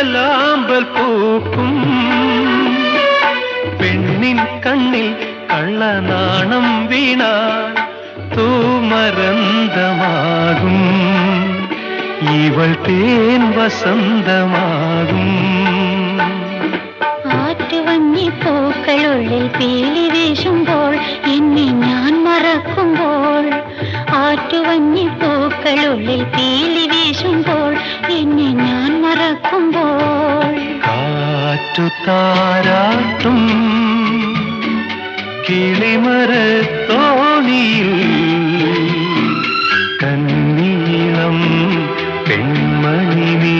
നീലലാമ്പൽ പൂക്കും പെണ്ണിൻ കണ്ണിൽ കള്ളനാണം വീണാൽ തൂമരന്തമാകും ഇവൾ തേൻ വസന്തമാകും ആറ്റുവഞ്ഞി പൂക്കളുള്ളിൽ പീലി വീശുമ്പോൾ എന്നെ ഞാൻ മറക്കുമ്പോൾ ആറ്റുവഞ്ഞി പൂക്കളുള്ളിൽ പീലി വീശുമ്പോൾ എന്നെ ഞാൻ മറക്കുമ്പോൾ കാറ്റു താരാട്ടും കിളിമരത്തോണിയിൽ കന്നീളം പെൺമണി നീ